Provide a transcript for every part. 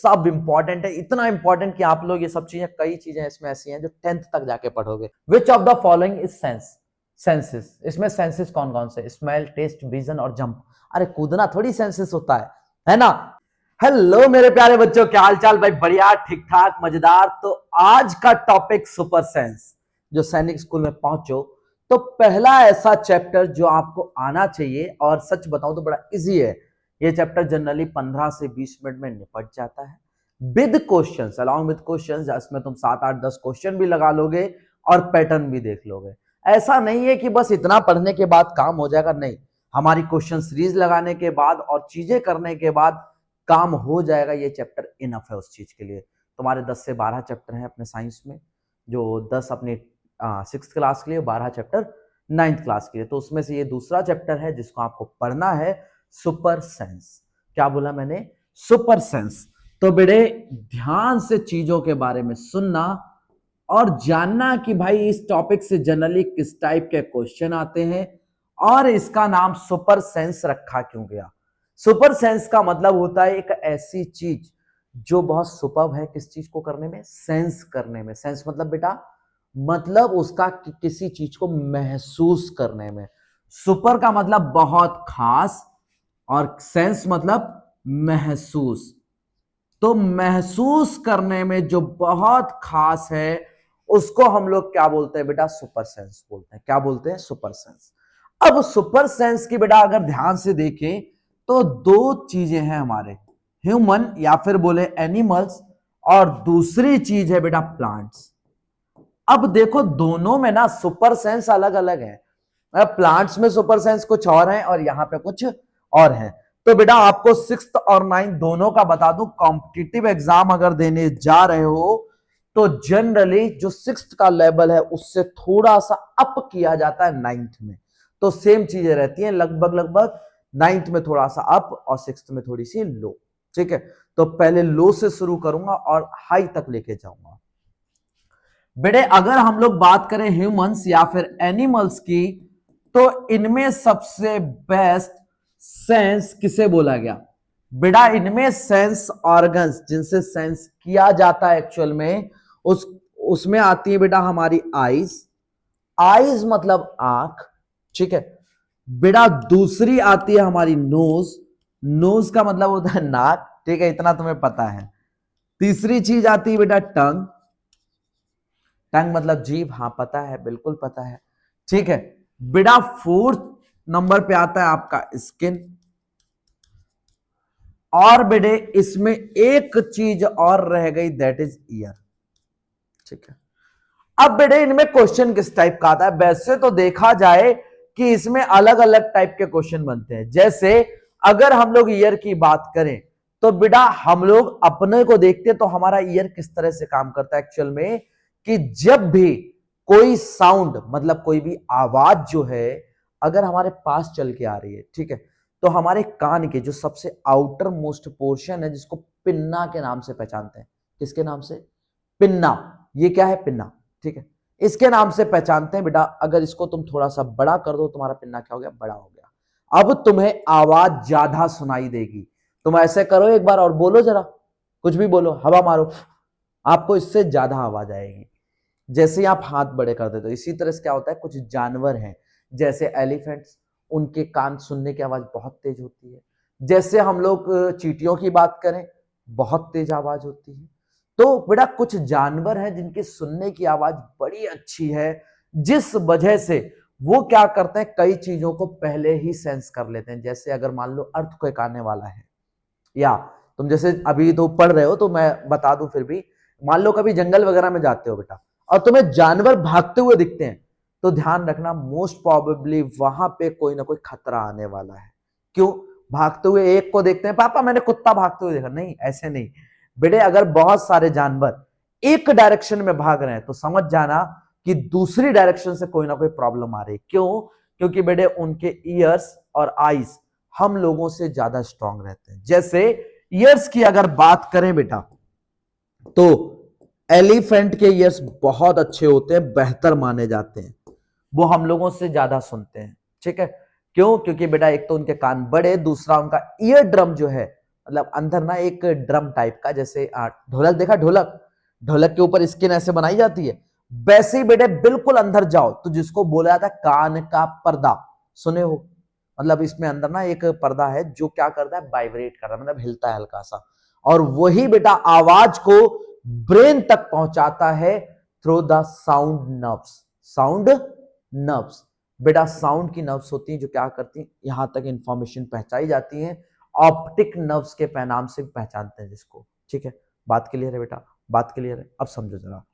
सब इंपॉर्टेंट है, इतना इंपॉर्टेंट कि आप लोग ये सब चीजें, कई चीजें इसमें ऐसी हैं जो 10th तक जाके पढ़ोगे। विच of the following is senses, इसमें सेंसेस कौन कौन से? स्मेल, टेस्ट, विजन और जंप। अरे कूदना थोड़ी सेंसेस होता है ना। हेलो मेरे प्यारे बच्चों, क्या हाल चाल भाई? बढ़िया, ठीक ठाक, मजेदार। तो आज का टॉपिक सुपर सेंस। जो सैनिक स्कूल में पहुंचो तो पहला ऐसा चैप्टर जो आपको आना चाहिए, और सच बताऊं तो बड़ा इजी है ये चैप्टर। जनरली 15 से 20 मिनट में निपट जाता है with questions, along with questions. इसमें तुम 7 8 10 क्वेश्चन भी लगा लोगे और पैटर्न भी देख लोगे। ऐसा नहीं है कि बस इतना पढ़ने के बाद काम हो जाएगा, नहीं। हमारी क्वेश्चन सीरीज लगाने के बाद और चीजें करने के बाद काम हो जाएगा। ये चैप्टर इनफ है उस चीज के लिए। तुम्हारे 10 से 12 चैप्टर हैं अपने साइंस में, जो 10 अपनी 6th क्लास के लिए, 12 चैप्टर 9th क्लास के लिए। तो उसमें से ये दूसरा चैप्टर है जिसको आपको पढ़ना है, सुपर सेंस। क्या बोला मैंने? Super sense. तो बेटे ध्यान से चीजों के बारे में सुनना और जानना कि भाई इस टॉपिक से जनरली किस टाइप के क्वेश्चन आते हैं और इसका नाम सुपर सेंस रखा क्यों गया। सुपर सेंस का मतलब होता है एक ऐसी चीज जो बहुत सुपर्ब है। किस चीज को करने में? सेंस करने में। सेंस मतलब बेटा, मतलब उसका किसी चीज को महसूस करने में। सुपर का मतलब बहुत खास और सेंस मतलब महसूस। तो महसूस करने में जो बहुत खास है उसको हम लोग क्या बोलते हैं बेटा? सुपर सेंस बोलते हैं। क्या बोलते हैं? Super sense. अब सुपर सेंस की बेटा अगर ध्यान से देखें तो दो चीजें हैं हमारे, ह्यूमन या फिर बोले एनिमल्स, और दूसरी चीज है बेटा प्लांट्स। अब देखो दोनों में ना सुपर सेंस अलग अलग है। प्लांट्स में सुपर सेंस कुछ और है और यहां पे कुछ और है। तो बेटा आपको 6th और 9th दोनों का बता दूं, कॉम्पिटिटिव एग्जाम अगर देने जा रहे हो तो जनरली जो 6th का लेवल है उससे थोड़ा सा अप किया जाता है 9th में। तो सेम चीजें रहती हैं लगभग लगभग, 9th में थोड़ा सा अप और 6th में थोड़ी सी लो। ठीक है, तो पहले लो से शुरू करूंगा और हाई तक लेके जाऊंगा। बेटे अगर हम लोग बात करें ह्यूमंस या फिर एनिमल्स की, तो इनमें सबसे बेस्ट सेंस किसे बोला गया? बेटा इनमें सेंस ऑर्गन्स, जिनसे सेंस किया जाता है एक्चुअल में, उसमें आती है बेटा हमारी आईज। आईज मतलब आंख। ठीक है बेटा, दूसरी आती है हमारी नोज। नोज का मतलब होता है नाक। ठीक है, इतना तुम्हें पता है। तीसरी चीज आती है बेटा टंग। टंग मतलब जीभ। हाँ पता है, बिल्कुल पता है। ठीक है बेटा, 4th नंबर पे आता है आपका स्किन। और बेटे इसमें एक चीज और रह गई, दैट इज ईयर। ठीक है, अब बेटे इनमें क्वेश्चन किस टाइप का आता है? वैसे तो देखा जाए कि इसमें अलग अलग टाइप के क्वेश्चन बनते हैं। जैसे अगर हम लोग ईयर की बात करें तो बेटा हम लोग अपने को देखते तो हमारा ईयर किस तरह से काम करता है एक्चुअल में, कि जब भी कोई साउंड मतलब कोई भी आवाज जो है अगर हमारे पास चल के आ रही है, ठीक है, तो हमारे कान के जो सबसे आउटर मोस्ट पोर्शन है जिसको पिन्ना के नाम से पहचानते हैं। किसके नाम से? पिन्ना। ये क्या है? पिन्ना। ठीक है, इसके नाम से पहचानते हैं बेटा। अगर इसको तुम थोड़ा सा बड़ा कर दो, तुम्हारा पिन्ना क्या हो गया? बड़ा हो गया। अब तुम्हें आवाज ज्यादा सुनाई देगी। तुम ऐसे करो एक बार और बोलो जरा, कुछ भी बोलो, हवा मारो, आपको इससे ज्यादा आवाज आएगी। जैसे आप हाथ बड़े कर देते हो, इसी तरह से क्या होता है, कुछ जानवर हैं जैसे एलिफेंट्स, उनके कान सुनने की आवाज बहुत तेज होती है। जैसे हम लोग चींटियों की बात करें, बहुत तेज आवाज होती है। तो बेटा कुछ जानवर हैं जिनकी सुनने की आवाज बड़ी अच्छी है, जिस वजह से वो क्या करते हैं, कई चीजों को पहले ही सेंस कर लेते हैं। जैसे अगर मान लो अर्थक्वेक आने वाला है, या तुम जैसे अभी तो पढ़ रहे हो तो मैं बता दूं फिर भी, मान लो कभी जंगल वगैरह में जाते हो बेटा और तुम्हें जानवर भागते हुए दिखते हैं, तो ध्यान रखना मोस्ट प्रोबेबली वहां पे कोई ना कोई खतरा आने वाला है। क्यों? भागते हुए एक को देखते हैं, पापा मैंने कुत्ता भागते हुए देखा, नहीं ऐसे नहीं बेटे। अगर बहुत सारे जानवर एक डायरेक्शन में भाग रहे हैं तो समझ जाना कि दूसरी डायरेक्शन से कोई ना कोई प्रॉब्लम आ रही है। क्यों? क्योंकि बेटे उनके ईयर्स और आईज हम लोगों से ज्यादा स्ट्रांग रहते हैं। जैसे ईयर्स की अगर बात करें बेटा, तो एलिफेंट के ईयर्स बहुत अच्छे होते हैं, बेहतर माने जाते हैं, वो हम लोगों से ज्यादा सुनते हैं। ठीक है, क्यों? क्योंकि बेटा एक तो उनके कान बड़े, दूसरा उनका ईयर ड्रम जो है मतलब अंदर ना एक ड्रम टाइप का, जैसे ढोलक देखा, ढोलक, ढोलक के ऊपर स्किन ऐसे बनाई जाती है, वैसे ही बेटे बिल्कुल अंदर जाओ तो जिसको बोला जाता है कान का पर्दा, सुने हो? मतलब इसमें अंदर ना एक पर्दा है जो क्या करता है, वाइब्रेट करता है, मतलब हिलता है हल्का सा, और वही बेटा आवाज को ब्रेन तक पहुंचाता है through the sound nerves. Sound nerves बेटा, साउंड की नर्व्स होती हैं जो क्या करती हैं, यहां तक इंफॉर्मेशन पहुंचाई जाती है, ऑप्टिक नर्व्स के नाम से पहचानते हैं जिसको। ठीक है, बात क्लियर है बेटा? बात क्लियर है? अब समझो जरा।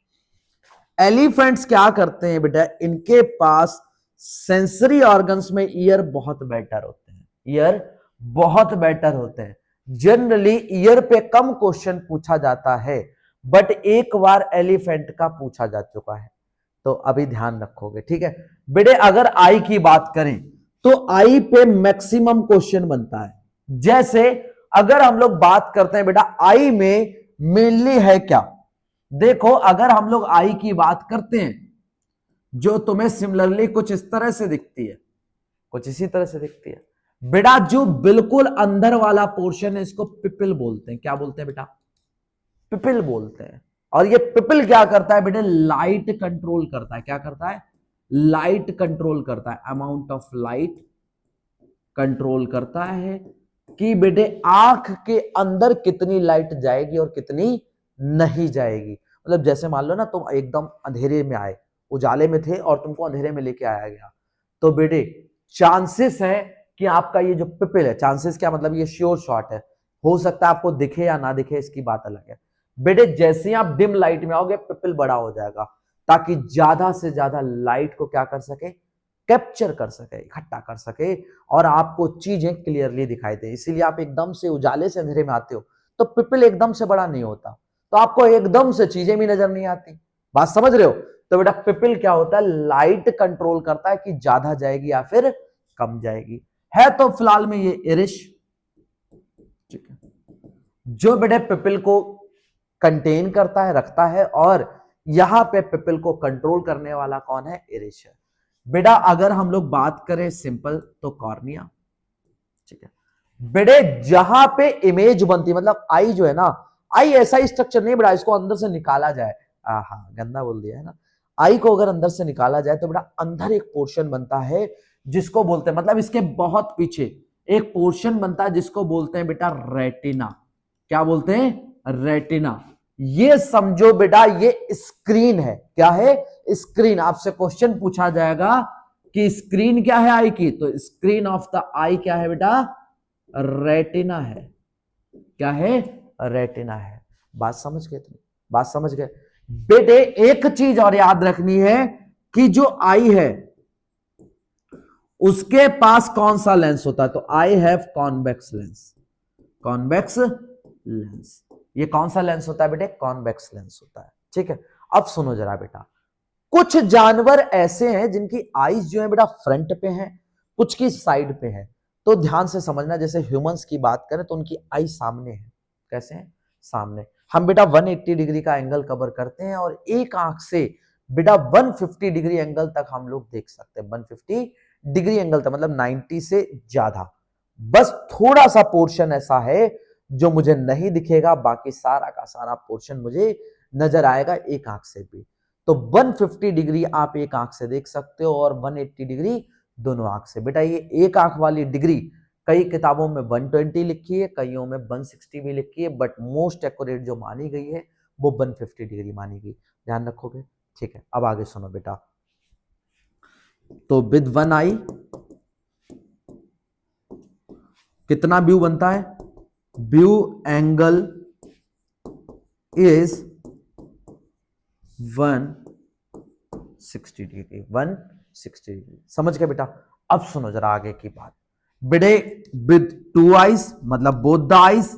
एलिफेंट्स क्या करते हैं बेटा, इनके पास सेंसरी ऑर्गन्स में ईयर बहुत बेटर होते हैं, ईयर बहुत बेटर होते हैं। जनरली ईयर पे कम क्वेश्चन पूछा जाता है, बट एक बार एलिफेंट का पूछा जा चुका है, तो अभी ध्यान रखोगे। ठीक है बेटे, अगर आई की बात करें तो आई पे मैक्सिमम क्वेश्चन बनता है। जैसे अगर हम लोग बात करते हैं बेटा आई में मेनली है क्या, देखो अगर हम लोग आई की बात करते हैं, जो तुम्हें सिमिलरली कुछ इस तरह से दिखती है, कुछ इसी तरह से दिखती है बेटा, जो बिल्कुल अंदर वाला पोर्शन है इसको पिपिल बोलते हैं। क्या बोलते हैं बेटा? पिपिल बोलते हैं। और ये पिपिल क्या करता है बेटे, लाइट कंट्रोल करता है। क्या करता है? लाइट कंट्रोल करता है, अमाउंट ऑफ लाइट कंट्रोल करता है कि बेटे आंख के अंदर कितनी लाइट जाएगी और कितनी नहीं जाएगी। मतलब जैसे मान लो ना तुम एकदम अंधेरे में आए, उजाले में थे और तुमको अंधेरे में लेके आया गया, तो बेटे चांसेस है कि आपका ये जो पिपिल है, चांसेस क्या मतलब ये श्योर शॉट है, हो सकता है आपको दिखे या ना दिखे, इसकी बात अलग है। बेटे जैसे ही आप डिम लाइट में आओगे पिपिल बड़ा हो जाएगा, ताकि ज्यादा से ज्यादा लाइट को क्या कर सके, कैप्चर कर सके, इकट्ठा कर सके, और आपको चीजें क्लियरली दिखाई दे। इसीलिए आप एकदम से उजाले से अंधेरे में आते हो तो पिपिल एकदम से बड़ा नहीं होता, तो आपको एकदम से चीजें भी नजर नहीं आती। बात समझ रहे हो? तो बेटा पिपिल क्या होता है, लाइट कंट्रोल करता है कि ज्यादा जाएगी या फिर कम जाएगी। है तो फिलहाल में ये इरिश, ठीक है, जो बेटे पिपिल को कंटेन करता है, रखता है, और यहां पे पिपिल को कंट्रोल करने वाला कौन है, इरिश है। बेटा अगर हम लोग बात करें सिंपल तो कॉर्निया, ठीक है बेटे, जहां पे इमेज बनती है, मतलब आई जो है ना, आई ऐसा स्ट्रक्चर नहीं बेटा इसको अंदर से निकाला जाए, हाँ गंदा बोल दिया है ना, आई को अगर अंदर से निकाला जाए तो बेटा अंदर एक पोर्शन बनता है जिसको बोलते हैं, मतलब इसके बहुत पीछे एक पोर्शन बनता है जिसको बोलते हैं बेटा रेटिना। क्या बोलते हैं? रेटिना। ये समझो बेटा ये स्क्रीन है। क्या है? स्क्रीन। आपसे क्वेश्चन पूछा जाएगा कि स्क्रीन क्या है आई की, तो स्क्रीन ऑफ द आई क्या है बेटा, रेटिना है। क्या है? रेटिना है। बात समझ गए तुम? बात समझ गए बेटे? एक चीज और याद रखनी है कि जो आई है उसके पास कौन सा लेंस होता है, तो I have convex lens. Convex lens, ये कौन सा लेंस होता है बेटे? कॉन्वेक्स लेंस होता है। ठीक है, अब सुनो जरा बेटा, कुछ जानवर ऐसे हैं जिनकी आईज जो है बेटा फ्रंट पे है, कुछ की साइड पे है। तो ध्यान से समझना, जैसे ह्यूमंस की बात करें तो उनकी आई सामने है। कैसे है? सामने। हम बेटा 180 डिग्री का एंगल कवर करते हैं और एक आंख से बेटा 150 डिग्री एंगल तक हम लोग देख सकते हैं। 150 डिग्री एंगल तक मतलब 90 से ज्यादा। बस थोड़ा सा पोर्शन ऐसा है जो मुझे नहीं दिखेगा, बाकी सारा का सारा पोर्शन मुझे नजर आएगा एक आंख से भी। तो 150 डिग्री आप एक आंख से देख सकते हो और 180 डिग्री दोनों आंख से। बेटा ये एक आंख वाली डिग्री कई किताबों में 120 लिखी है, कईयों में 160 भी लिखी है, बट मोस्ट एक्यूरेट जो मानी गई है वो 150 डिग्री मानी गई। ध्यान रखोगे? ठीक है, अब आगे सुनो बेटा। तो विद वन आई कितना व्यू बनता है? View angle is 160 degree. 160 degree समझ गए बेटा? अब सुनो जरा आगे की बात। बेटे विद टू आइज मतलब both the eyes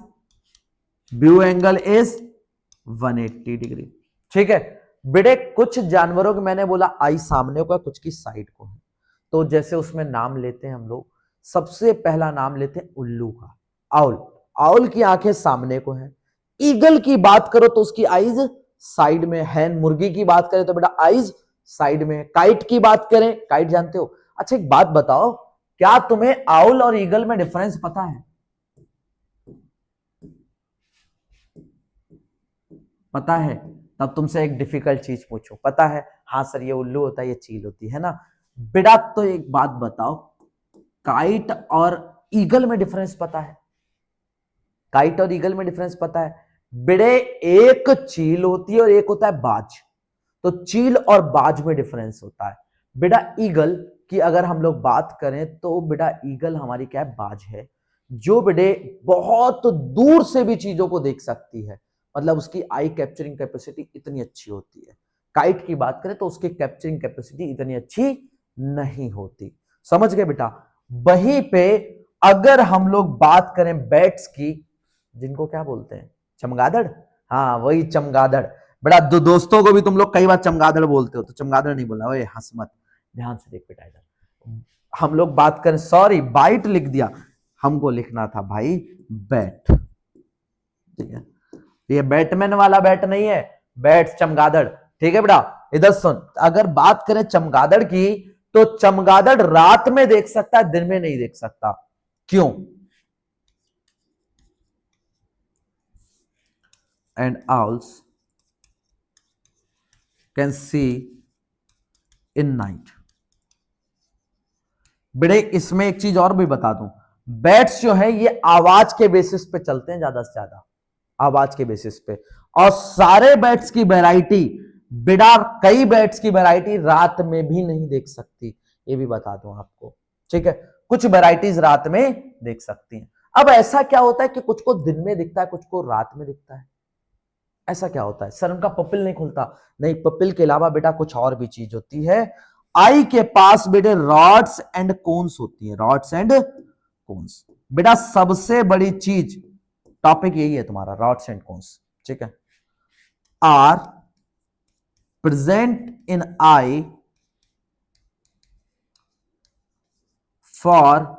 view angle is 180 degree. ठीक है बेटे, कुछ जानवरों के मैंने बोला आई सामने को है, कुछ की साइड को है। तो जैसे उसमें नाम लेते हैं हम लोग, सबसे पहला नाम लेते हैं उल्लू का, आउल। आउल की आंखें सामने को है। ईगल की बात करो तो उसकी आईज साइड में है। मुर्गी की बात करें तो बेटा आईज साइड में है। काइट की बात करें, काइट जानते हो? अच्छा एक बात बताओ, क्या तुम्हें आउल और ईगल में डिफरेंस पता है? पता है, तब तुमसे एक डिफिकल्ट चीज पूछो, पता है, हाँ सर ये उल्लू होता है, ये चील होती है ना बेटा। तो एक बात बताओ, काइट और ईगल में डिफरेंस पता है? काइट और ईगल में डिफरेंस पता है बेटे? एक चील होती है और एक होता है बाज। तो चील और बाज में डिफरेंस होता है बेटा। ईगल की अगर हम लोग बात करें तो बेटा ईगल हमारी क्या है, बाज है, जो बेटे बहुत दूर से भी चीजों को देख सकती है, मतलब उसकी आई कैप्चरिंग कैपेसिटी इतनी अच्छी होती है। काइट की बात करें तो उसकी कैप्चरिंग कैपेसिटी इतनी अच्छी नहीं होती। समझ गए बेटा? वहीं पे अगर हम लोग बात करें बैट्स की, जिनको क्या बोलते हैं, चमगादड़। हाँ वही चमगादड़ बेटा। दोस्तों को भी तुम लोग कई बार चमगादड़ बोलते हो, तो चमगादड़ नहीं बोलना, ओए हंस मत, ध्यान से देख बेटा इधर। हम लोग बात करें, सॉरी बाइट लिख दिया, हमको लिखना था भाई बैट, ठीक है? ये बैटमैन वाला बैट नहीं है, बैट चमगादड़, ठीक है बेटा? इधर सुन, अगर बात करें चमगादड़ की, तो चमगादड़ रात में देख सकता है, दिन में नहीं देख सकता। क्यों? And owls can see in night. बेटे इसमें एक चीज और भी बता दूं, बैट्स जो है ये आवाज के बेसिस पे चलते हैं, ज्यादा से ज्यादा आवाज के बेसिस पे। और सारे बैट्स की वैरायटी बेटा, कई बैट्स की वैरायटी रात में भी नहीं देख सकती, ये भी बता दूं आपको, ठीक है? कुछ वैरायटीज रात में देख सकती हैं। अब ऐसा क्या होता है कि कुछ को दिन में दिखता है, कुछ को रात में दिखता है? ऐसा क्या होता है सर? उनका पपिल नहीं खुलता? नहीं, पपिल के अलावा बेटा कुछ और भी चीज होती है। आई के पास बेटे रॉड्स एंड कोन्स होती है, रॉड्स एंड कोन्स। बेटा सबसे बड़ी चीज, टॉपिक यही है तुम्हारा, रॉड्स एंड कोन्स, ठीक है? Are present in eye for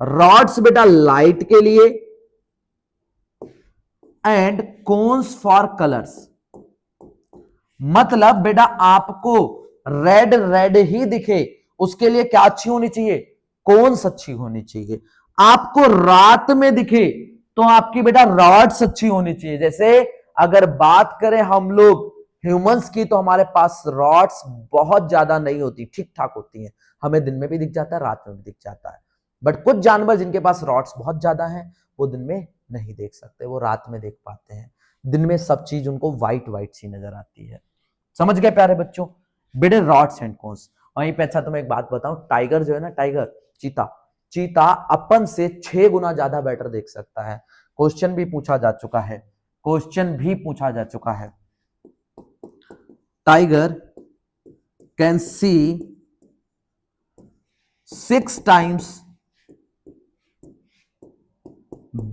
rods बेटा लाइट के लिए, एंड कोन्स फॉर कलर्स। मतलब बेटा आपको रेड रेड ही दिखे, उसके लिए क्या अच्छी होनी चाहिए? कोन्स अच्छी होनी चाहिए। आपको रात में दिखे तो आपकी बेटा रॉड्स अच्छी होनी चाहिए। जैसे अगर बात करें हम लोग ह्यूमंस की, तो हमारे पास रॉड्स बहुत ज्यादा नहीं होती, ठीक ठाक होती हैं, हमें दिन में भी दिख जाता है, रात में भी दिख जाता है। बट कुछ जानवर जिनके पास रॉड्स बहुत ज्यादा हैं, वो दिन में नहीं देख सकते, वो रात में देख पाते हैं। दिन में सब चीज उनको व्हाइट व्हाइट सी नजर आती है। समझ गए प्यारे बच्चों? बेटे रॉड्स एंड कोन्स। वहीं पे अच्छा तुम्हें एक बात बताऊं, टाइगर जो है ना, टाइगर, चीता, चीता अपन से 6 गुना ज्यादा बेटर देख सकता है। क्वेश्चन भी पूछा जा चुका है, क्वेश्चन भी पूछा जा चुका है। Tiger can see 6 times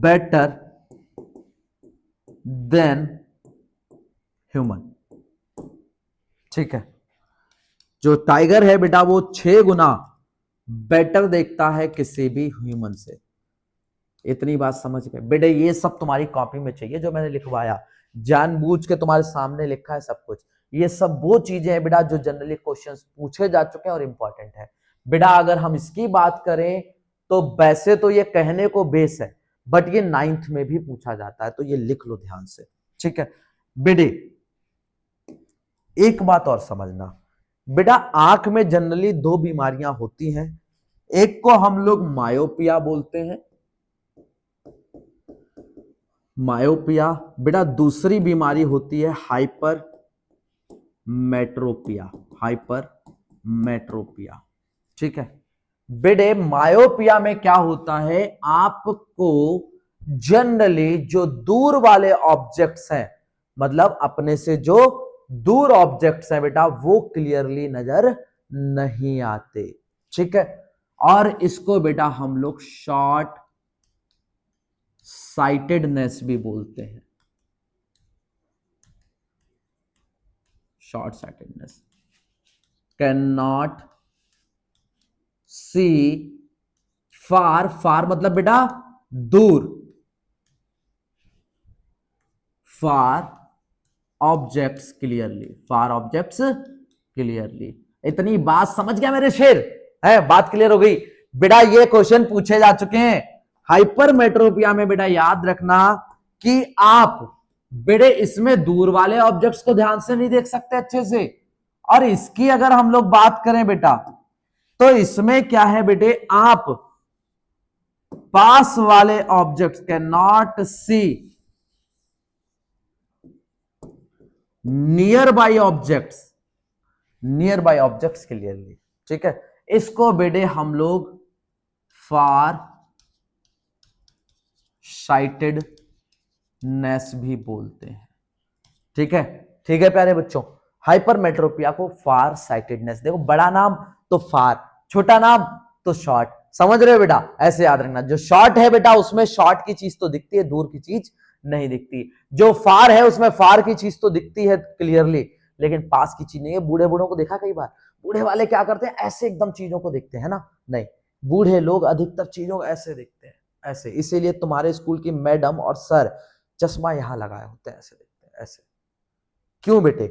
better than human, ठीक है? जो टाइगर है बेटा वो 6 गुना बेटर देखता है किसी भी ह्यूमन से। इतनी बात समझ गए बेटे? ये सब तुम्हारी कॉपी में चाहिए जो मैंने लिखवाया, जानबूझ के तुम्हारे सामने लिखा है सब कुछ। ये सब वो चीजें हैं बेटा जो जनरली क्वेश्चंस पूछे जा चुके हैं और इंपॉर्टेंट है बेटा। अगर हम इसकी बात करें तो वैसे तो ये कहने को बेस है, बट ये 9th में भी पूछा जाता है, तो ये लिख लो ध्यान से, ठीक है बेटे? एक बात और समझना बेटा, आंख में जनरली 2 बीमारियां होती हैं, एक को हम लोग मायोपिया बोलते हैं, मायोपिया बेटा। दूसरी बीमारी होती है हाइपर मेट्रोपिया, हाइपर मेट्रोपिया, ठीक है बेटे? मायोपिया में क्या होता है, आपको जनरली जो दूर वाले ऑब्जेक्ट्स हैं, मतलब अपने से जो दूर ऑब्जेक्ट्स हैं बेटा, वो क्लियरली नजर नहीं आते, ठीक है? और इसको बेटा हम लोग शॉर्ट साइटेडनेस भी बोलते हैं, शॉर्ट साइटेडनेस। कैन नॉट सी फार, फार मतलब बेटा दूर, far objects clearly, far objects clearly. इतनी बात समझ गया मेरे शेर? है बात क्लियर हो गई बेटा? ये क्वेश्चन पूछे जा चुके हैं। हाइपर मेट्रोपिया में बेटा याद रखना कि आप बेटे इसमें दूर वाले ऑब्जेक्ट्स को ध्यान से नहीं देख सकते अच्छे से, और इसकी अगर हम लोग बात करें बेटा तो इसमें क्या है बेटे, आप पास वाले objects can not see nearby objects clearly. ठीक है, इसको बेटे हम लोग फार साइटेडनेस भी बोलते हैं। ठीक है, ठीक है प्यारे बच्चों, हाइपरमेट्रोपिया को फार साइटेडनेस, देखो बड़ा नाम तो फार, छोटा नाम तो शॉर्ट, समझ रहे हो बेटा, ऐसे याद रखना। जो शॉर्ट है बेटा उसमें शॉर्ट की चीज तो दिखती है, दूर की चीज नहीं दिखती। जो फार है उसमें फार की चीज तो दिखती है क्लियरली, लेकिन पास की चीज नहीं है। बूढ़े बूढ़ों को देखा कई बार, बूढ़े वाले क्या करते हैं, ऐसे एकदम चीजों को देखते हैं ना, नहीं, बूढ़े लोग अधिकतर चीजों को ऐसे देखते हैं, ऐसे। इसीलिए तुम्हारे स्कूल की मैडम और सर चश्मा यहां लगाए होते हैं, ऐसे देखते हैं, ऐसे। क्यों बेटे,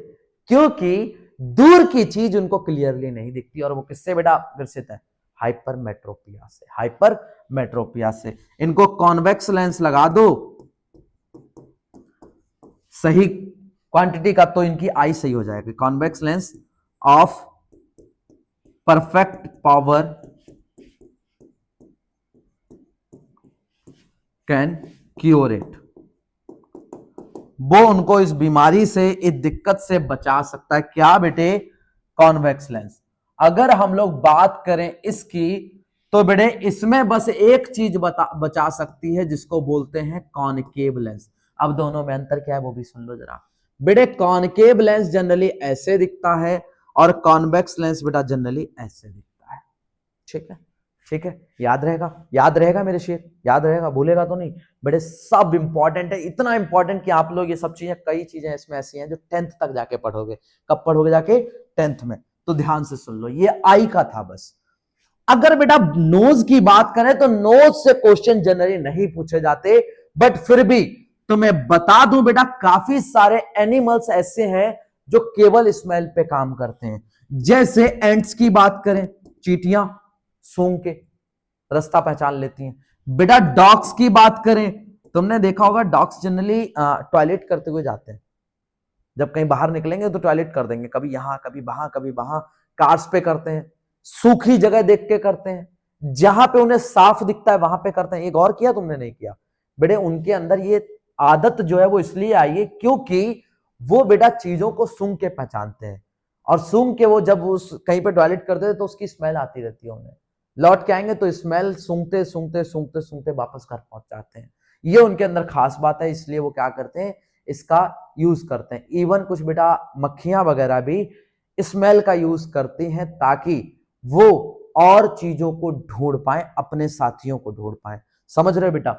क्योंकि दूर की चीज उनको क्लियरली नहीं दिखती, और वो किससे बेटा ग्रसित है, हाइपरमेट्रोपिया से, हाइपरमेट्रोपिया से। इनको कॉन्वेक्स लेंस लगा दो सही क्वांटिटी का तो इनकी आई सही हो जाएगी। Convex lens of perfect power can cure it, वो उनको इस बीमारी से, इस दिक्कत से बचा सकता है। क्या बेटे, कॉन्वेक्स लेंस। अगर हम लोग बात करें इसकी तो बेटे इसमें बस एक चीज बचा सकती है, जिसको बोलते हैं कॉनकेव लेंस। अब दोनों में अंतर क्या है वो भी सुन लो जरा बेटे। कॉनकेव लेंस जनरली ऐसे दिखता है और कॉन्वेक्स लेंस बेटा जनरली ऐसे दिखता है। ठीक है, ठीक है, याद रहेगा, याद रहेगा मेरे शेर, याद रहेगा, भूलेगा तो नहीं बेटे। सब इंपॉर्टेंट है, इतना इंपॉर्टेंट कि आप लोग ये सब चीजें, कई चीजें इसमें ऐसी हैं जो 10th तक जाके पढ़ोगे। कब पढ़ोगे जाके, 10th में। तो ध्यान से सुन लो, ये आई का था बस। अगर बेटा नोज की बात करें तो नोज से क्वेश्चन जनरली नहीं पूछे जाते, बट फिर भी तो मैं बता दूं बेटा, काफी सारे एनिमल्स ऐसे हैं जो केवल स्मेल पे काम करते हैं। जैसे एंट्स की बात करें, चींटियां सूंघ के रास्ता पहचान लेती हैं। बेटा डॉग्स की बात करें, तुमने देखा होगा डॉग्स जनरली टॉयलेट करते हुए जाते हैं। जब कहीं बाहर निकलेंगे तो टॉयलेट कर देंगे, कभी यहां कभी वहां कभी वहां, कार्स पे करते हैं, सूखी जगह देख के करते हैं, जहां पे उन्हें साफ दिखता है वहां पे करते हैं। एक और किया तुमने, नहीं किया बेटे, उनके अंदर ये आदत जो है वो इसलिए आई है क्योंकि वो बेटा चीजों को सूंघ के पहचानते हैं, और सूंघ के वो जब उस कहीं पे टॉयलेट करते हैं तो उसकी स्मेल आती रहती है उन्हें, लौट के आएंगे तो स्मेल सूंघते सूंघते सूंघते सूंघते वापस घर पहुंच जाते हैं। ये उनके अंदर खास बात है, इसलिए वो क्या करते हैं, इसका यूज करते हैं। इवन कुछ बेटा मक्खियां वगैरह भी स्मेल का यूज करती हैं ताकि वो और चीजों को ढूंढ पाए, अपने साथियों को ढूंढ पाए। समझ रहे बेटा।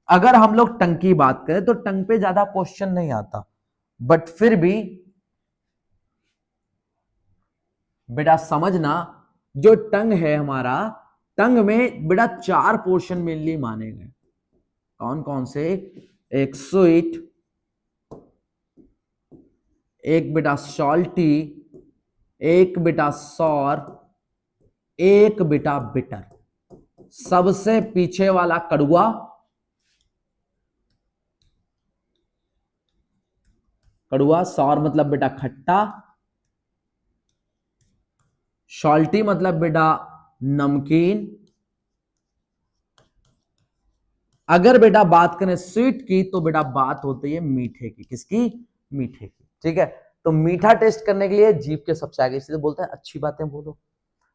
अगर हम लोग टंग की बात करें तो टंग पे ज्यादा क्वेश्चन नहीं आता, बट फिर भी बेटा समझना, जो टंग है हमारा, टंग में बेटा 4 पोर्शन मेनली माने गए। कौन कौन से, एक स्वीट, एक बेटा सॉल्टी, एक बेटा सॉर, एक बेटा बिटर। सबसे पीछे वाला कड़ुआ, कड़ुआ, सॉर मतलब बेटा खट्टा, सॉल्टी मतलब बेटा नमकीन। अगर बेटा बात करें स्वीट की तो बेटा बात होती है मीठे की, किसकी, मीठे की। ठीक है, तो मीठा टेस्ट करने के लिए जीभ के सबसे आगे, इसलिए बोलते हैं अच्छी बातें बोलो।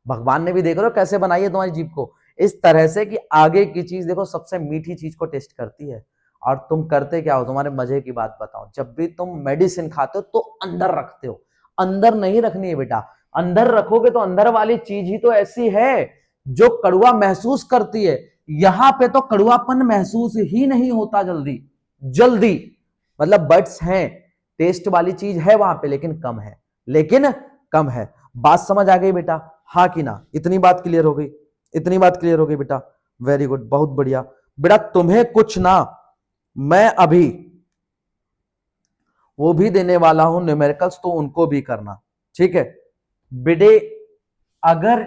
भगवान ने भी देख रहे हो कैसे बनाई है तुम्हारी जीभ को, इस तरह से कि आगे की चीज देखो सबसे मीठी चीज को टेस्ट करती है। और तुम करते क्या हो, तुम्हारे मजे की बात बताओ, जब भी तुम मेडिसिन खाते हो तो अंदर रखते हो, अंदर नहीं रखनी है बेटा। अंदर रखोगे तो अंदर वाली चीज ही तो ऐसी है जो कड़वा महसूस करती है। यहां पे तो कड़वापन महसूस ही नहीं होता जल्दी जल्दी, मतलब बट्स हैं, टेस्ट वाली चीज है वहां पे, लेकिन कम है, लेकिन कम है। बात समझ आ गई बेटा, हाँ कि ना। इतनी बात क्लियर हो गई, इतनी बात क्लियर हो गई बेटा, वेरी गुड, बहुत बढ़िया बेटा। तुम्हें कुछ ना, मैं अभी वो भी देने वाला हूं न्यूमेरिकल्स, तो उनको भी करना, ठीक है बेटे। अगर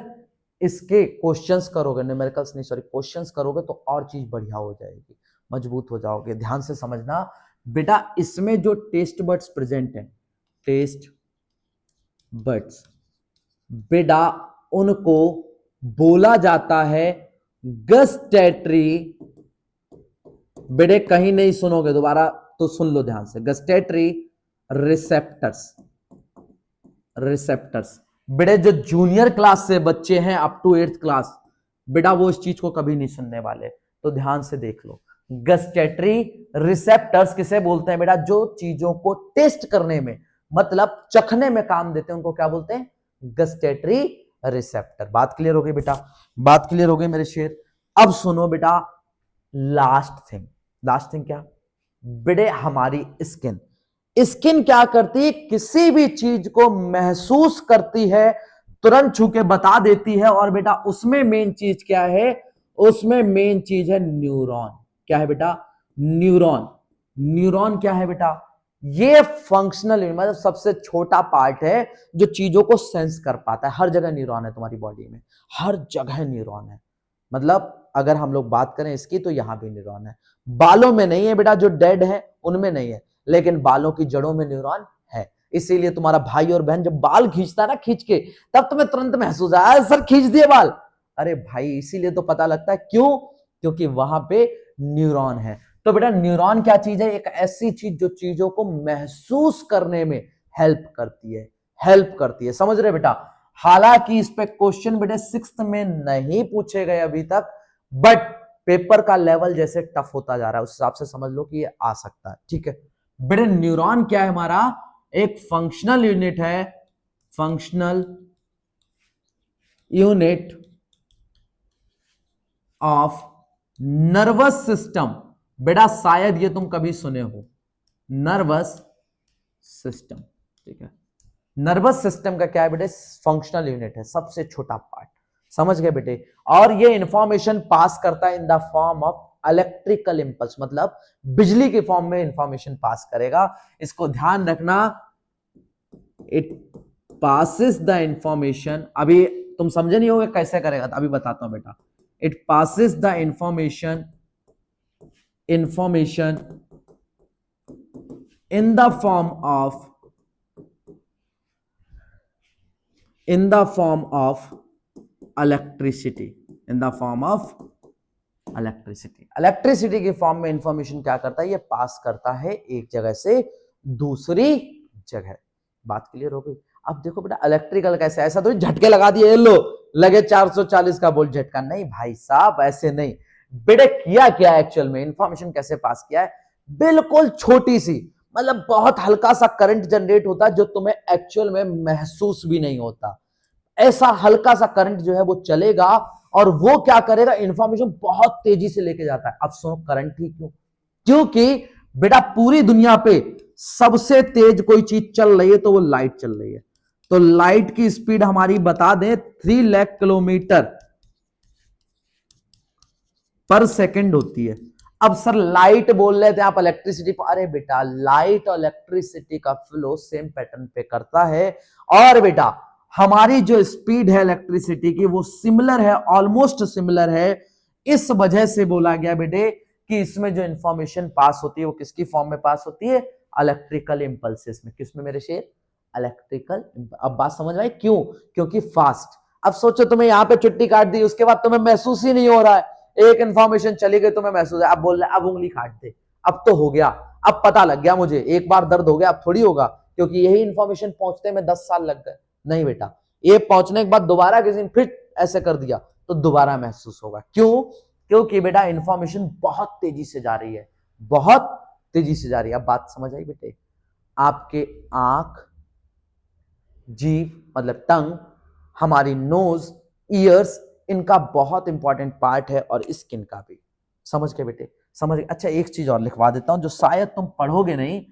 इसके क्वेश्चंस करोगे, न्यूमेरिकल्स नहीं सॉरी क्वेश्चंस करोगे, तो और चीज बढ़िया हो जाएगी, मजबूत हो जाओगे। ध्यान से समझना बेटा इसमें जो टेस्ट बड्स प्रेजेंट है, टेस्ट बड्स, बेटा उनको बोला जाता है गस्टेटरी, बेटे कहीं नहीं सुनोगे दोबारा तो सुन लो ध्यान से, गस्टेटरी रिसेप्टर्स, रिसेप्टर्स। बेटे जो जूनियर क्लास से बच्चे हैं अप टू 8th क्लास, बेटा वो इस चीज को कभी नहीं सुनने वाले, तो ध्यान से देख लो। गस्टेटरी रिसेप्टर्स किसे बोलते हैं बेटा? जो चीजों को टेस्ट करने में, मतलब चखने में काम देते हैं, उनको क्या बोलते हैं? Gustatory receptor. बात क्लियर हो गई बेटा? बात क्लियर हो गई मेरे शेर? अब सुनो बेटा, लास्ट थिंग, लास्ट थिंग क्या बेटे? हमारी स्किन। स्किन क्या करती है? किसी भी चीज को महसूस करती है, तुरंत छू के बता देती है, और बेटा उसमें मेन चीज क्या है? उसमें मेन चीज है न्यूरॉन। क्या है बेटा? न्यूरॉन। न्यूरॉन क्या है बेटा? ये फंक्शनल, मतलब सबसे छोटा पार्ट है जो चीजों को सेंस कर पाता है। हर जगह न्यूरॉन है तुम्हारी बॉडी में, हर जगह न्यूरॉन है। मतलब अगर हम लोग बात करें इसकी तो यहां भी न्यूरॉन है। बालों में नहीं है बेटा, जो डेड है उनमें नहीं है, लेकिन बालों की जड़ों में न्यूरॉन है। इसीलिए तुम्हारा भाई और बहन जब बाल खींचता है ना, खींच के, तब तुम्हें तुरंत महसूस आया सर खींच दिए बाल। अरे भाई इसीलिए तो पता लगता है, क्यों? क्योंकि वहां पे न्यूरॉन है। तो बेटा न्यूरॉन क्या चीज है? एक ऐसी चीज जो चीजों को महसूस करने में हेल्प करती है, हेल्प करती है। समझ रहे बेटा? हालांकि इस पे क्वेश्चन बेटे 6th में नहीं पूछे गए अभी तक, बट पेपर का लेवल जैसे टफ होता जा रहा है उस हिसाब से समझ लो कि ये आ सकता है। ठीक है बेटे, न्यूरॉन क्या है हमारा? एक फंक्शनल यूनिट है, functional unit of nervous system. बेटा शायद ये तुम कभी सुने हो, नर्वस सिस्टम। ठीक है, नर्वस सिस्टम का क्या है बेटे? फंक्शनल यूनिट है, सबसे छोटा पार्ट। समझ गए बेटे? और ये इंफॉर्मेशन पास करता है in the form of electrical impulse, मतलब बिजली के फॉर्म में इंफॉर्मेशन पास करेगा। इसको ध्यान रखना, इट पासिस द इंफॉर्मेशन। अभी तुम समझे नहीं होगे कैसे करेगा, तो अभी बताता हूं बेटा। It passes the information in the form of electricity, in the form of electricity. Electricity के फॉर्म में इंफॉर्मेशन क्या करता है? ये पास करता है एक जगह से दूसरी जगह। बात क्लियर हो गई? अब देखो बेटा इलेक्ट्रिकल कैसे, ऐसा तो झटके लगा दिए, लो लगे 440 का वोल्ट झटका, नहीं भाई साहब ऐसे नहीं। बेटे किया क्या एक्चुअल में, इंफॉर्मेशन कैसे पास किया है? बिल्कुल छोटी सी, मतलब बहुत हल्का सा करंट जनरेट होता है जो तुम्हें एक्चुअल में महसूस भी नहीं होता। ऐसा हल्का सा करंट जो है वो चलेगा, और वो क्या करेगा? इंफॉर्मेशन बहुत तेजी से लेके जाता है। अब सुनो करंट ही क्यों? क्योंकि बेटा पूरी दुनिया पे सबसे तेज कोई चीज चल रही है तो वो लाइट चल रही है। तो लाइट की स्पीड हमारी बता दें 3 लाख किलोमीटर पर सेकंड होती है। अब सर लाइट बोल रहे थे आप इलेक्ट्रिसिटी पर, अरे बेटा लाइट और इलेक्ट्रिसिटी का फ्लो सेम पैटर्न पे करता है, और बेटा हमारी जो स्पीड है इलेक्ट्रिसिटी की वो सिमिलर है, ऑलमोस्ट सिमिलर है। इस वजह से बोला गया बेटे कि इसमें जो इंफॉर्मेशन पास होती है वो किसकी फॉर्म में पास होती है? इलेक्ट्रिकल इंपल्सेस में। किसमें मेरे शेर? इलेक्ट्रिकल। अब बात समझ में आई क्यों? क्योंकि फास्ट। अब सोचो तुम्हें यहां पे छुट्टी काट दी, उसके बाद तुम्हें महसूस ही नहीं हो रहा है, एक इंफॉर्मेशन चली गई तुम्हें महसूस है, अब बोल रहे अब उंगली काट दे, अब तो हो गया, अब पता लग गया मुझे, एक बार दर्द हो गया अब थोड़ी होगा, क्योंकि यही इंफॉर्मेशन पहुंचते में 10 साल लग गए। नहीं बेटा, ये पहुंचने के बाद दोबारा किसी ने फिर ऐसे कर दिया तो दोबारा महसूस होगा। क्यों? क्योंकि बेटा इंफॉर्मेशन बहुत तेजी से जा रही है, बहुत तेजी से जा रही है। अब बात समझ आई बेटे? आपके आंख, जीभ मतलब टंग, हमारी नोज, ईयर्स, इनका बहुत इंपॉर्टेंट पार्ट है, और स्किन का भी। समझ के बेटे? समझ गए? अच्छा एक चीज और लिखवा देता हूं जो शायद तुम पढ़ोगे नहीं,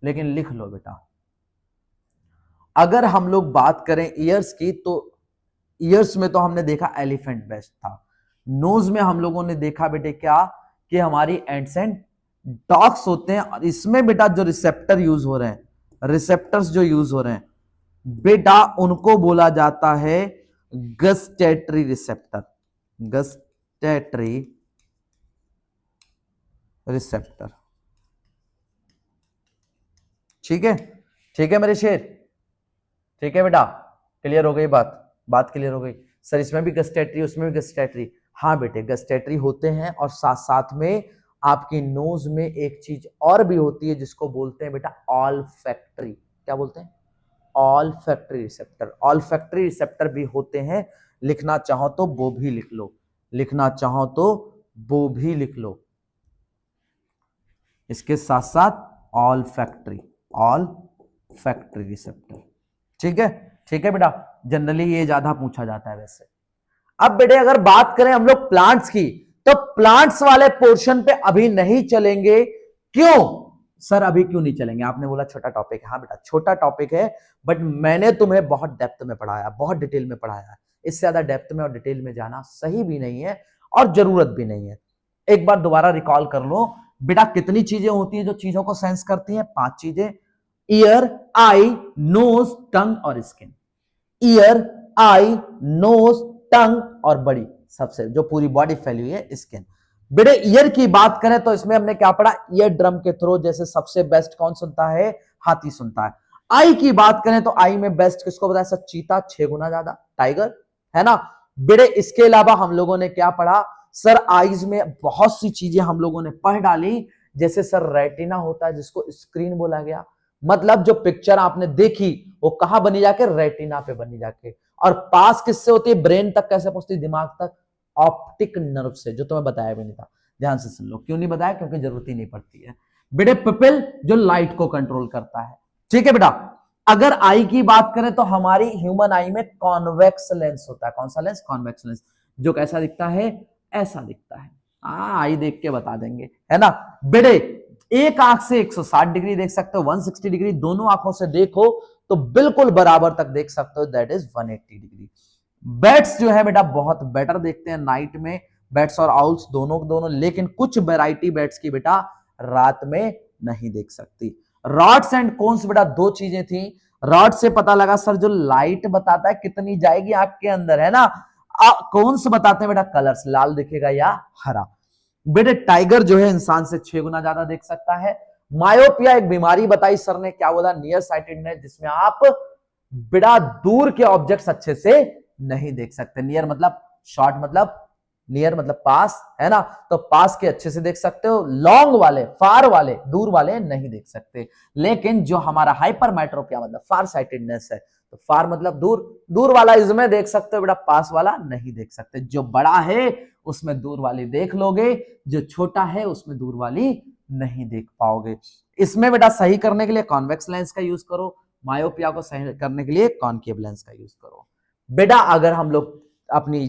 लेकिन लिख लो बेटा। अगर हम लोग बात करें ईयर्स की, तो ईयर्स में तो हमने देखा एलिफेंट बेस्ट था। नोज में हम लोगों ने देखा बेटे क्या, कि हमारी एंट्स एंड डॉग्स होते हैं, और इसमें बेटा जो रिसेप्टर यूज हो रहे हैं, रिसेप्टर्स जो यूज हो रहे हैं बेटा, उनको बोला जाता है गस्टेटरी रिसेप्टर, गस्टेटरी रिसेप्टर। ठीक है, ठीक है मेरे शेर, ठीक है बेटा, क्लियर हो गई बात क्लियर हो गई। सर इसमें भी गस्टेटरी, उसमें भी गस्टेटरी। हाँ बेटे गस्टेटरी होते हैं, और साथ साथ में आपकी नोज में एक चीज और भी होती है जिसको बोलते हैं बेटा ऑल्फैक्टरी। क्या बोलते हैं? Olfactory receptor. ऑल्फैक्टरी रिसेप्टर भी होते हैं, लिखना चाहो तो वो भी लिख लो, लिखना चाहो तो वो भी लिख लो। इसके साथ साथ ऑल्फैक्टरी रिसेप्टर। ठीक है बेटा, जनरली ये ज्यादा पूछा जाता है वैसे। अब बेटे अगर बात करें हम लोग प्लांट्स की, तो प्लांट्स वाले पोर्शन पे अभी नहीं चलेंगे। क्यों सर अभी क्यों नहीं चलेंगे? आपने बोला छोटा टॉपिक है। हाँ बेटा छोटा टॉपिक है, बट मैंने तुम्हें बहुत डेप्थ में पढ़ाया, बहुत डिटेल में पढ़ाया है। इससे ज्यादा डेप्थ में और डिटेल में जाना सही भी नहीं है और जरूरत भी नहीं है। एक बार दोबारा रिकॉल कर लो बेटा, कितनी चीजें होती है जो चीजों को सेंस करती हैं? 5 चीजें, ईयर, आई, नोज, टंग और स्किन। ईयर, आई, नोज, टंग और बड़ी सबसे जो पूरी बॉडी फैली हुई है स्किन। बेटे ईयर की बात करें तो इसमें हमने क्या पढ़ा? ईयर ड्रम के थ्रू जैसे सबसे बेस्ट कौन सुनता है? हाथी सुनता है। आई की बात करें तो आई में बेस्ट किसको बताया? सर चीता 6 गुना ज्यादा, टाइगर, है ना। बेटे इसके अलावा हम लोगों ने क्या पढ़ा? सर आईज में बहुत सी चीजें हम लोगों ने पढ़ डाली, जैसे सर रेटिना होता है जिसको स्क्रीन बोला गया, मतलब जो पिक्चर आपने देखी वो कहां बनी जाके? रेटिना पे बनी जाके। और पास किससे होती है? ब्रेन तक कैसे पहुंचती? दिमाग तक, ऑप्टिक नर्व से, जो तुम्हें बताया भी नहीं था। ध्यान से सुन लो, क्यों नहीं बताया? क्योंकि जरूरत ही नहीं पड़ती है। बेटे पिपिल जो लाइट को कंट्रोल करता है। ठीक है बेटा, अगर आई की बात करें तो हमारी ह्यूमन आई में कॉन्वेक्स लेंस होता है। कौन सा लेंस? कॉन्वेक्स लेंस, जो कैसा दिखता है? ऐसा दिखता है। आई देख के बता देंगे, है ना। बेटे एक आंख से 160 डिग्री देख सकते हो, 160 डिग्री, दोनों आंखों से देखो तो बिल्कुल बराबर तक देख सकते हो, दैट इज 180 डिग्री। बैट्स जो है बेटा बहुत बेटर देखते हैं नाइट में, बैट्स और आउल्स दोनों, लेकिन कुछ वैरायटी बैट्स की बेटा रात में नहीं देख सकती। रॉड्स एंड कोन्स बेटा 2 चीजें थी। रॉड से पता लगा सर जो लाइट बताता है कितनी जाएगी आंख के अंदर, है ना। कोन्स बताते हैं बेटा कलर्स, लाल दिखेगा या हरा। बेटे टाइगर जो है इंसान से 6 गुना ज्यादा देख सकता है। मायोपिया एक बीमारी बताई सर ने, क्या बोला? नियर साइटेडनेस, जिसमें आप बेटा दूर के ऑब्जेक्ट्स अच्छे से नहीं देख सकते। नियर मतलब शॉर्ट, मतलब नियर मतलब पास, है ना। तो पास के अच्छे से देख सकते हो, लॉन्ग वाले, फार वाले, दूर वाले नहीं देख सकते। लेकिन जो हमारा हाइपरमेट्रोपिया मतलब फार साइटेडनेस है, तो फार मतलब दूर, दूर वाला इसमें देख सकते हो बेटा, पास वाला नहीं देख सकते। जो बड़ा है उसमें दूर वाली देख लोगे, जो छोटा है उसमें दूर वाली नहीं देख पाओगे। इसमें बेटा सही करने के लिए कॉन्वेक्स लेंस का यूज करो, मायोपिया को सही करने के लिए कॉनकेव लेंस का यूज करो। बेटा अगर हम लोग अपनी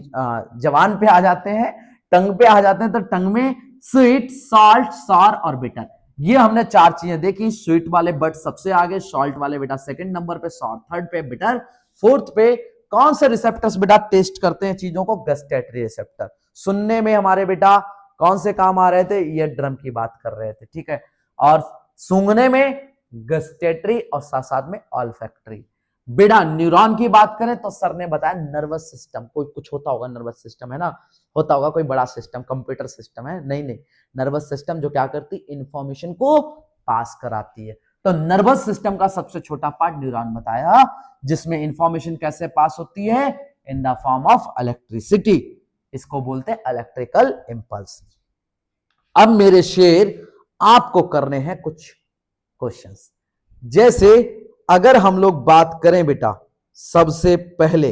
जवान पे आ जाते हैं, टंग पे आ जाते हैं, तो टंग में स्वीट, सॉल्ट, सॉर और बिटर, ये हमने 4 चीजें देखी। स्वीट वाले बट सबसे आगे, सॉल्ट वाले बेटा सेकंड नंबर पे, सॉर थर्ड पे, बिटर फोर्थ पे। कौन से रिसेप्टर्स बेटा टेस्ट करते हैं चीजों को? Gustatory receptor. सुनने में हमारे बेटा कौन से काम आ रहे थे? ईयर ड्रम की बात कर रहे थे, ठीक है। और सूंघने में गस्टेटरी और साथ साथ में ऑल्फैक्टरी। बेटा न्यूरॉन की बात करें तो सर ने बताया नर्वस सिस्टम, कोई कुछ होता होगा नर्वस सिस्टम, है ना, होता होगा कोई बड़ा सिस्टम, कंप्यूटर सिस्टम है, नहीं, नर्वस सिस्टम जो क्या करती? इंफॉर्मेशन को पास कराती है। तो नर्वस सिस्टम का सबसे छोटा पार्ट न्यूरॉन बताया, जिसमें इंफॉर्मेशन कैसे पास होती है? In the form of electricity. इसको बोलते हैं इलेक्ट्रिकल इंपल्स। अब मेरे शेर आपको करने हैं कुछ क्वेश्चंस। जैसे अगर हम लोग बात करें बेटा, सबसे पहले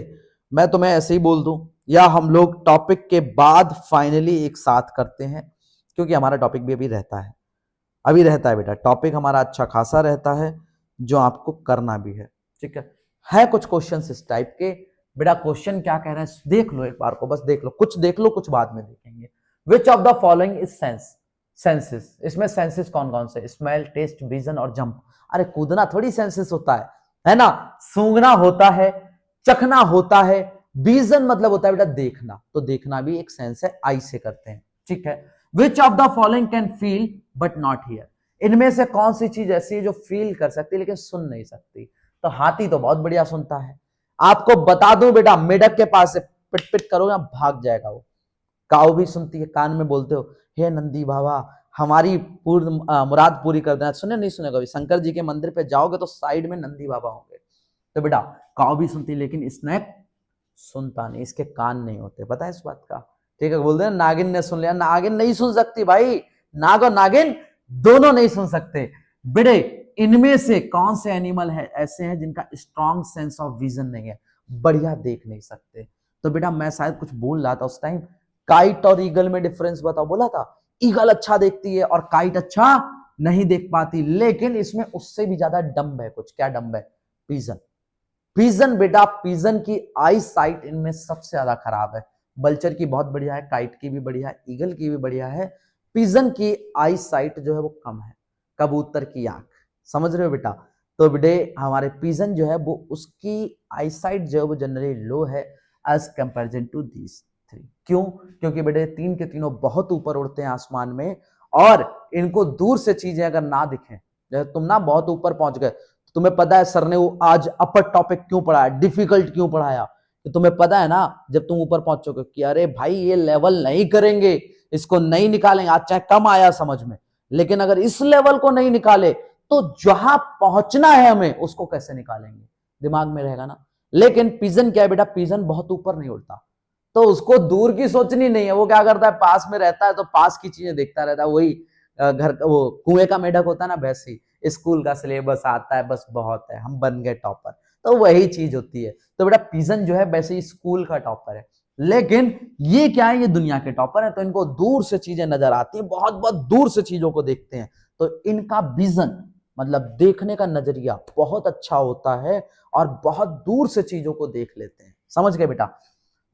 मैं तुम्हें ऐसे ही बोल दूं, या हम लोग टॉपिक के बाद फाइनली एक साथ करते हैं, क्योंकि हमारा टॉपिक भी अभी रहता है बेटा, टॉपिक हमारा अच्छा खासा रहता है जो आपको करना भी है, ठीक है कुछ क्वेश्चंस इस टाइप के। बेटा क्वेश्चन क्या कह रहे हैं देख लो, एक बार को बस देख लो, कुछ देख लो, कुछ बाद में देखेंगे। विच of the following is senses? इसमें सेंसेस कौन कौन से? स्मेल, टेस्ट, विजन और जंप। अरे कूदना थोड़ी सेंसेस होता है ना। सूंघना होता है, चखना होता है, विजन मतलब होता है बेटा देखना, तो देखना भी एक सेंस है, आई से करते हैं, ठीक है। विच of the following can feel but not here? इनमें से कौन सी चीज ऐसी है जो फील कर सकती है लेकिन सुन नहीं सकती? तो हाथी तो बहुत बढ़िया सुनता है, आपको बता दूं बेटा, मेढक के पास से पिट पिट करो ना भाग जाएगा वो। काऊ भी सुनती है, कान में बोलते हो हे नंदी बाबा हमारी पूर्ण मुराद पूरी कर देना। सुने नहीं सुने कभी, शंकर जी के मंदिर पे जाओगे तो साइड में नंदी बाबा होंगे। तो बेटा काऊ भी सुनती लेकिन स्नेक सुनता नहीं, इसके कान नहीं होते, पता है इस बात का। ठीक है, बोलते हैं नागिन ने सुन लिया, नागिन नहीं सुन सकती भाई, नाग और नागिन दोनों नहीं सुन सकते। बेटे इनमें से कौन से एनिमल है ऐसे हैं जिनका स्ट्रॉन्ग सेंस ऑफ विजन नहीं है, बढ़िया देख नहीं सकते। तो बेटा मैं शायद कुछ बोल रहा था उस टाइम, काइट और ईगल में डिफरेंस बताओ, बोला था ईगल अच्छा देखती है और काइट अच्छा नहीं देख पाती, लेकिन इसमें उससे भी ज्यादा डम्ब है कुछ। क्या डम्ब है? पिजन। पिजन बेटा, पिजन की आई साइट इनमें सबसे ज्यादा खराब है। बल्चर की बहुत बढ़िया है, काइट की भी बढ़िया है, ईगल की भी बढ़िया है, पिजन की आई साइट जो है वो कम है, कबूतर की आंख। समझ रहे हो बेटा? तो बेटे हमारे पिजन जो है वो उसकी आई साइट जो है वो जनरली लो है as comparison to these three. क्यों? क्योंकि बेटे तीन के तीनों बहुत ऊपर उड़ते हैं आसमान में, और इनको दूर से चीजें अगर ना दिखें, जैसे तुम ना बहुत ऊपर पहुंच गए, तुम्हें पता है सर ने वो आज अपर टॉपिक क्यों पढ़ाया, डिफिकल्ट क्यों पढ़ाया, तो तुम्हें पता है ना जब तुम ऊपर पहुंचोगे कि अरे भाई ये लेवल नहीं करेंगे, इसको नहीं निकालेंगे, आज चाहे कम आया समझ में, लेकिन अगर इस लेवल को नहीं निकाले तो जहां पहुंचना है हमें उसको कैसे निकालेंगे, दिमाग में रहेगा ना। लेकिन पिजन क्या है बेटा, पिजन बहुत ऊपर नहीं उड़ता, तो उसको दूर की सोचनी नहीं है। वो क्या करता है, पास में रहता है तो पास की चीजें देखता रहता है। वही घर वो कुएं का मेढक होता है ना, वैसे स्कूल का सिलेबस आता है बस बहुत है, हम बन गए टॉपर, तो वही चीज होती है। तो बेटा पिजन जो है वैसे ही स्कूल का टॉपर है, लेकिन ये क्या है, ये दुनिया के टॉपर है, तो इनको दूर से चीजें नजर आती है, बहुत बहुत दूर से चीजों को देखते हैं, तो इनका विजन मतलब देखने का नजरिया बहुत अच्छा होता है और बहुत दूर से चीजों को देख लेते हैं। समझ गए बेटा?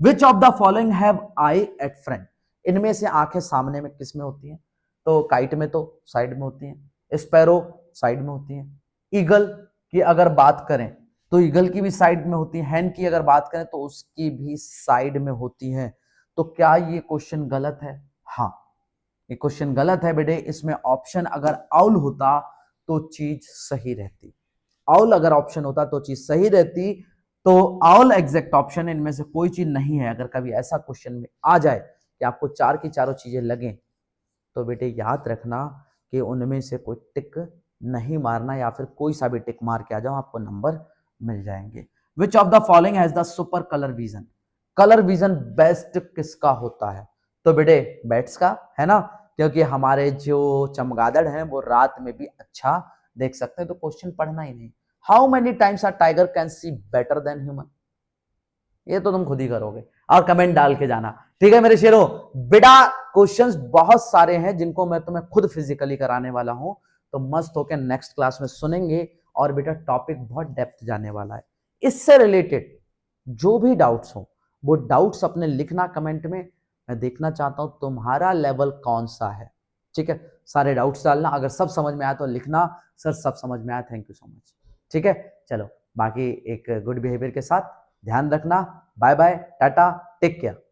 Which of the following have eye at front, इनमें से आंखें सामने में किस में होती हैं? तो काइट में तो साइड में होती हैं, स्पैरो साइड में होती हैं, ईगल की अगर बात करें तो ईगल की भी साइड में होती है, हैन की अगर बात करें तो उसकी भी साइड में होती हैं। तो क्या ये क्वेश्चन गलत है? हाँ, ये क्वेश्चन गलत है बेटे। इसमें ऑप्शन अगर आउल होता तो चीज सही रहती, आउल अगर ऑप्शन होता तो चीज सही रहती। तो आउल एग्जैक्ट ऑप्शन, इनमें से कोई चीज नहीं है। अगर कभी ऐसा क्वेश्चन में आ जाए कि आपको चार की चारों चीजें लगे, तो बेटे याद रखना कि उनमें से कोई टिक नहीं मारना, या फिर कोई सा भी टिक मार के आ जाओ, आपको नंबर मिल जाएंगे। विच of the following has the super colour vision, colour vision best किसका होता है? तो बेटे बैट्स का है ना, क्योंकि हमारे जो चमगादड़ हैं वो रात में भी अच्छा देख सकते हैं, तो क्वेश्चन पढ़ना ही नहीं। How many times a tiger can see better than human, ये तो तुम खुद ही करोगे और कमेंट डाल के जाना। ठीक है मेरे शेरों, बेटा क्वेश्चंस बहुत सारे हैं जिनको मैं तुम्हें खुद फिजिकली कराने वाला हूं, तो मस्त होकर नेक्स्ट क्लास में सुनेंगे। और बेटा टॉपिक बहुत डेप्थ जाने वाला है, इससे रिलेटेड जो भी डाउट्स हो वो डाउट्स अपने लिखना कमेंट में, मैं देखना चाहता हूं तुम्हारा लेवल कौन सा है। ठीक है, सारे डाउट्स डालना, अगर सब समझ में आया तो लिखना सर सब समझ में आया, थैंक यू सो मच। ठीक है, चलो बाकी एक गुड बिहेवियर के साथ ध्यान रखना। Bye bye, ta-ta, take care.